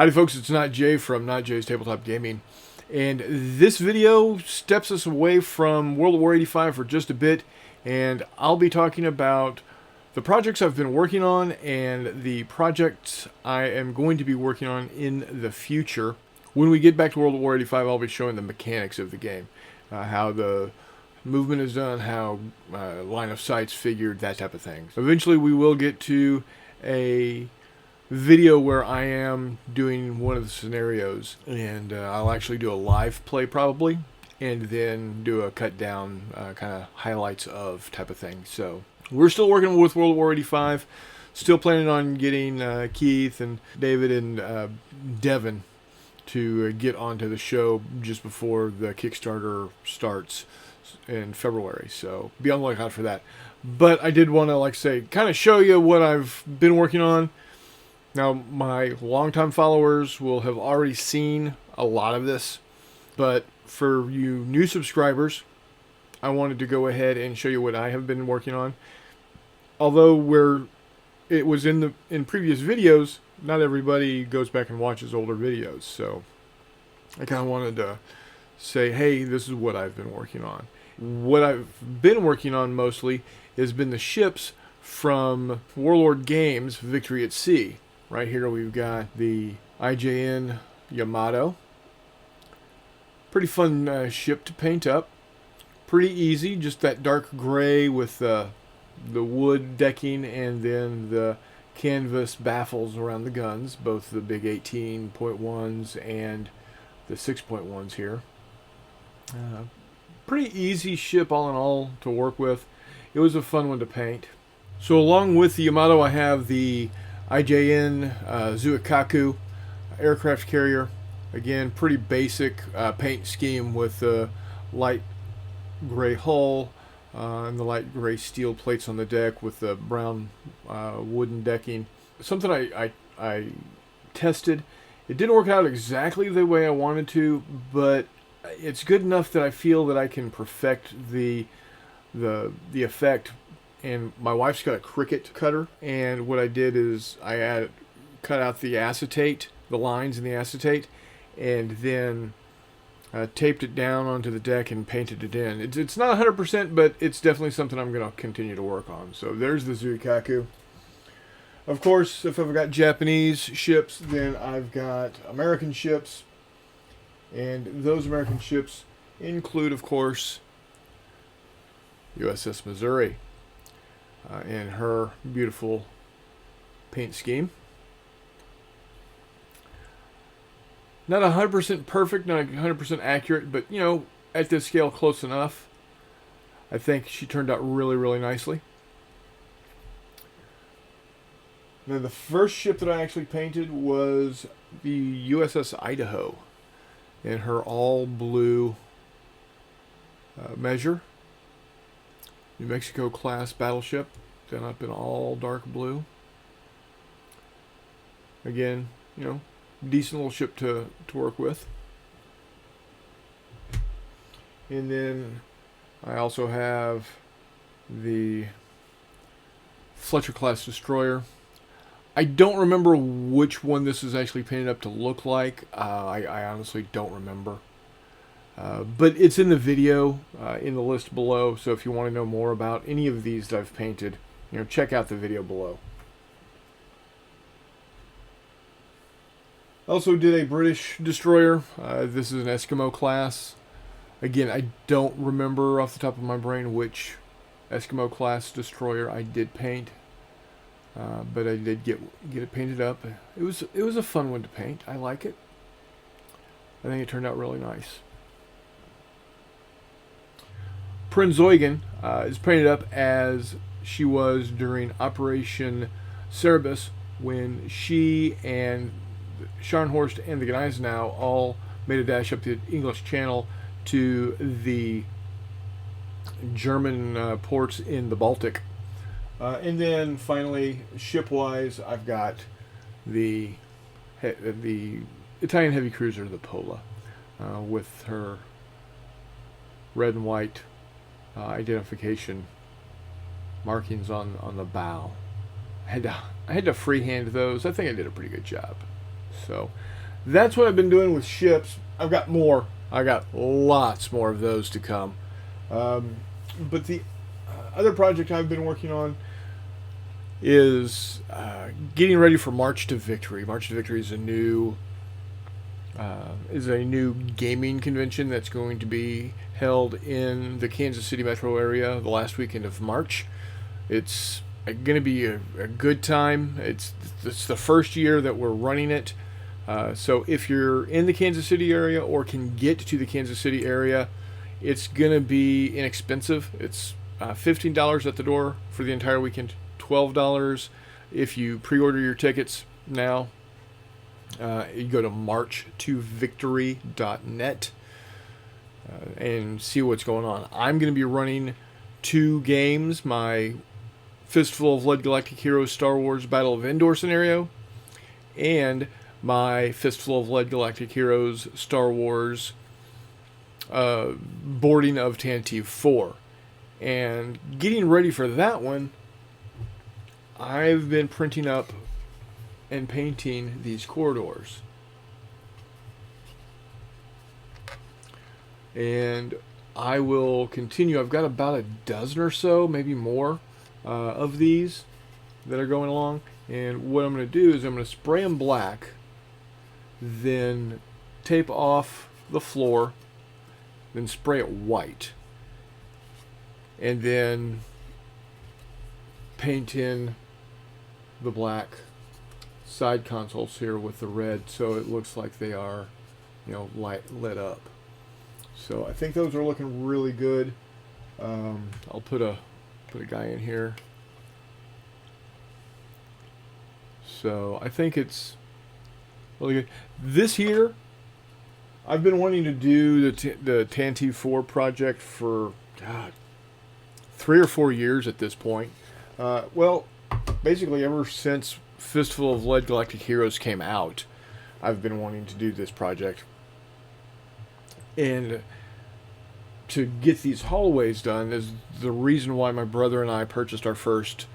Howdy folks, it's NotJay from NotJay's Tabletop Gaming, and this video steps us away from World War 85 for just a bit, and I'll be talking about the projects I've been working on and the projects I am going to be working on in the future. When we get back to World War 85, I'll be showing the mechanics of the game, how the movement is done, how line of sight's figured, that type of thing. Eventually we will get to a video where I am doing one of the scenarios, and I'll actually do a live play probably, and then do a cut down kind of highlights of type of thing. So we're still working with World War 85, still planning on getting Keith and David and Devin to get onto the show just before the Kickstarter starts in February, so be on the lookout for that. But I did want to, like I say, kind of show you what I've been working on. Now, my longtime followers will have already seen a lot of this, but for you new subscribers, I wanted to go ahead and show you what I have been working on. Although it was in previous videos, not everybody goes back and watches older videos, so I kind of wanted to say, hey, this is what I've been working on. What I've been working on mostly has been the ships from Warlord Games Victory at Sea. Right here we've got the IJN Yamato. Pretty fun ship to paint up. Pretty easy, just that dark gray with the wood decking and then the canvas baffles around the guns, both the big 18.1s and the 6.1s here. Pretty easy ship all in all to work with. It was a fun one to paint. So along with the Yamato, I have the IJN Zuikaku aircraft carrier. Again, pretty basic paint scheme with the light gray hull and the light gray steel plates on the deck with the brown wooden decking. Something I tested. It didn't work out exactly the way I wanted to, but it's good enough that I feel that I can perfect the effect. And my wife's got a Cricut cutter, and what I did is I cut out the acetate, the lines in the acetate, and then taped it down onto the deck and painted it in. It's not 100%, but it's definitely something I'm going to continue to work on. So there's the Zuikaku. Of course, if I've got Japanese ships, then I've got American ships, and those American ships include, of course, USS Missouri. And her beautiful paint scheme. Not 100% perfect, not 100% accurate, but you know, at this scale, close enough. I think she turned out really, really nicely. Now, the first ship that I actually painted was the USS Idaho in her all blue measure. New Mexico class battleship, done up in all dark blue. Again, you know, decent little ship to work with. And then I also have the Fletcher class destroyer. I don't remember which one this is actually painted up to look like. I honestly don't remember. But it's in the video, in the list below, so if you want to know more about any of these that I've painted, you know, check out the video below. I also did a British destroyer. This is an Eskimo class. Again, I don't remember off the top of my brain which Eskimo class destroyer I did paint, but I did get it painted up. It was a fun one to paint. I like it. I think it turned out really nice. Prinz Eugen is painted up as she was during Operation Cerebus, when she and Scharnhorst and the Gneisenau all made a dash up the English Channel to the German ports in the Baltic. And then finally, ship-wise, I've got the Italian heavy cruiser, the Pola, with her red and white identification markings on the bow. I had to freehand those. I think I did a pretty good job. So that's what I've been doing with ships. I've got more. I got lots more of those to come. But the other project I've been working on is getting ready for March to Victory. March to Victory is a new gaming convention that's going to be held in the Kansas City metro area the last weekend of March. It's going to be a good time. It's the first year that we're running it. So if you're in the Kansas City area or can get to the Kansas City area, it's going to be inexpensive. It's $15 at the door for the entire weekend, $12 if you pre-order your tickets now. You go to marchtovictory.net and see what's going on. I'm going to be running 2 games, my Fistful of Lead Galactic Heroes Star Wars Battle of Endor scenario, and my Fistful of Lead Galactic Heroes Star Wars Boarding of Tantive 4. And getting ready for that one, I've been printing up and painting these corridors. And I will continue. I've got about a dozen or so, maybe more, of these that are going along. And what I'm going to do is I'm going to spray them black, then tape off the floor, then spray it white, and then paint in the black side consoles here with the red, so it looks like they are, lit up. So I think those are looking really good. I'll put a guy in here. So I think it's really good. This here, I've been wanting to do the Tantive 4 project for 3 or 4 years at this point. Well, basically ever since Fistful of Lead Galactic Heroes came out, I've been wanting to do this project. And to get these hallways done is the reason why my brother and I purchased our first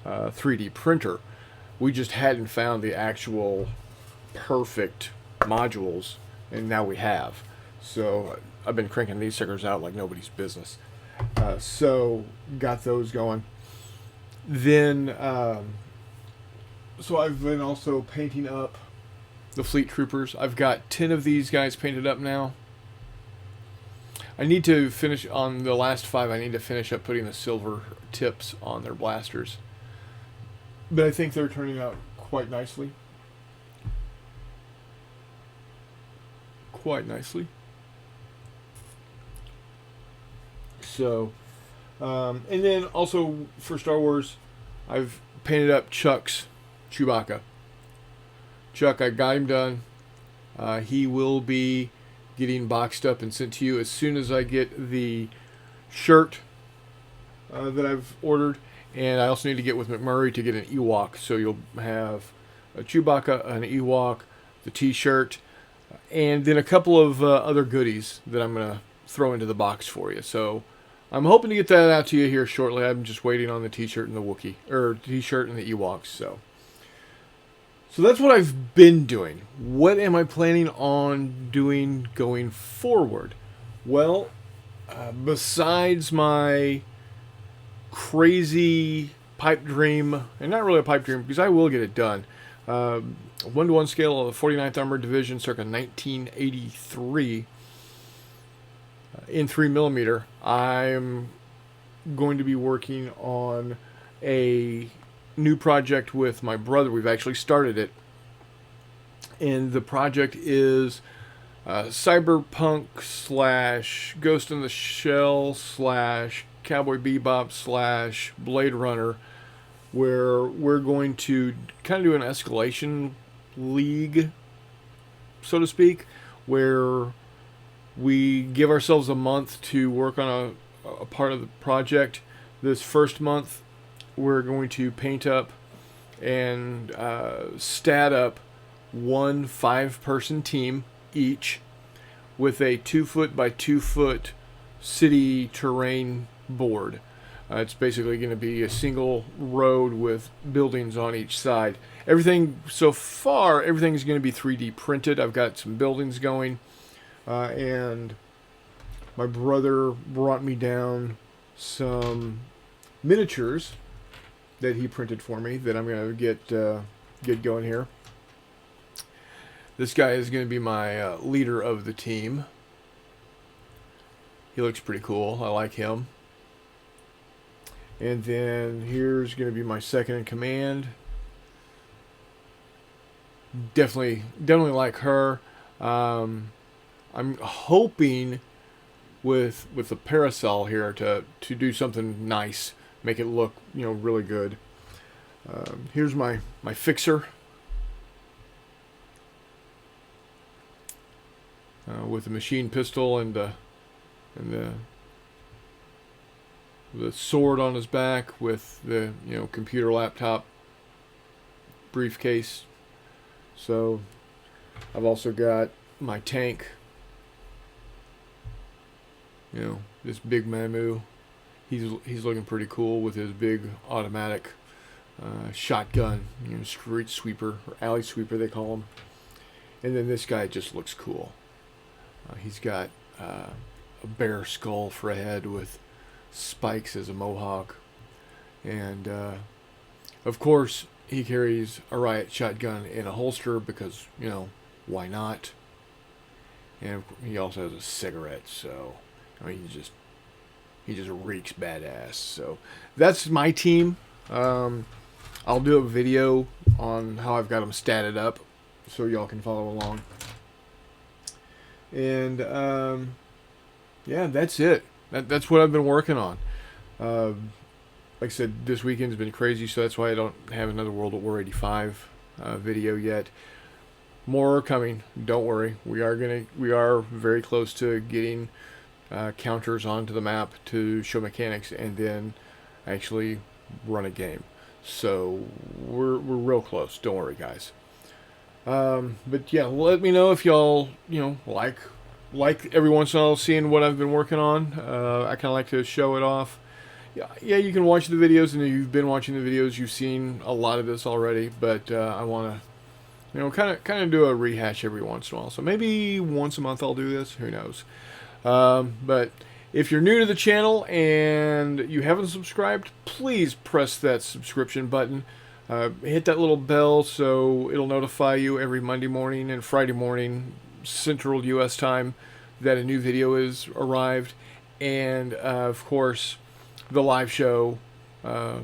3D printer. We just hadn't found the actual perfect modules, and now we have. So I've been cranking these suckers out like nobody's business. So got those going. Then, so I've been also painting up the Fleet Troopers. I've got 10 of these guys painted up now. I need to finish on the last 5. I need to finish up putting the silver tips on their blasters. But I think they're turning out quite nicely. So, and then also for Star Wars, I've painted up Chuck's Chewbacca. Chuck, I got him done. He will be getting boxed up and sent to you as soon as I get the shirt that I've ordered. And I also need to get with McMurray to get an Ewok. So you'll have a Chewbacca, an Ewok, the t-shirt, and then a couple of other goodies that I'm going to throw into the box for you. So I'm hoping to get that out to you here shortly. I'm just waiting on the t-shirt and the Wookiee, or t-shirt and the Ewoks. So that's what I've been doing. What am I planning on doing going forward? Well, besides my crazy pipe dream, and not really a pipe dream because I will get it done, 1-to-1 scale of the 49th Armored Division circa 1983 in 3mm, I'm going to be working on a new project with my brother. We've actually started it, and the project is cyberpunk / Ghost in the Shell / Cowboy Bebop / Blade Runner, where we're going to kind of do an escalation league, so to speak, where we give ourselves a month to work on a part of the project. This first month, we're going to paint up and stat up 1 5-person team each with a 2-foot by 2-foot city terrain board. It's basically going to be a single road with buildings on each side. Everything so far, everything's going to be 3D printed. I've got some buildings going, and my brother brought me down some miniatures that he printed for me that I'm going to get going here. This guy is going to be my leader of the team. He looks pretty cool. I like him. And then here's going to be my second in command. Definitely like her. I'm hoping with the parasol here to do something nice, make it look, you know, really good. Here's my fixer with the machine pistol and the sword on his back, with the, you know, computer laptop briefcase. So I've also got my tank, you know, this big Mamu. He's looking pretty cool with his big automatic shotgun, you know, street sweeper or alley sweeper they call him. And then this guy just looks cool. He's got a bear skull for a head with spikes as a mohawk, and of course he carries a riot shotgun in a holster because, you know, why not? And he also has a cigarette, so I mean he just reeks badass. So that's my team. I'll do a video on how I've got them statted up so y'all can follow along. And yeah, that's it. That's what I've been working on. Like I said, this weekend's been crazy, so that's why I don't have another World at War 85 video yet. More are coming. Don't worry. We are very close to getting counters onto the map to show mechanics and then actually run a game. So we're real close. Don't worry, guys. But yeah, let me know if y'all, you know, like every once in a while seeing what I've been working on. I kind of like to show it off. Yeah, you can watch the videos, and if you've been watching the videos, you've seen a lot of this already. But I want to, you know, kind of do a rehash every once in a while. So maybe once a month I'll do this. Who knows? But if you're new to the channel and you haven't subscribed, please press that subscription button. Hit that little bell so it'll notify you every Monday morning and Friday morning, Central U.S. time, that a new video is arrived. And of course, the live show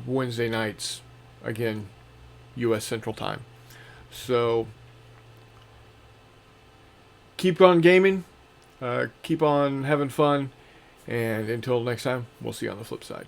Wednesday nights, again, U.S. Central time. So keep on gaming, keep on having fun, and until next time, we'll see you on the flip side.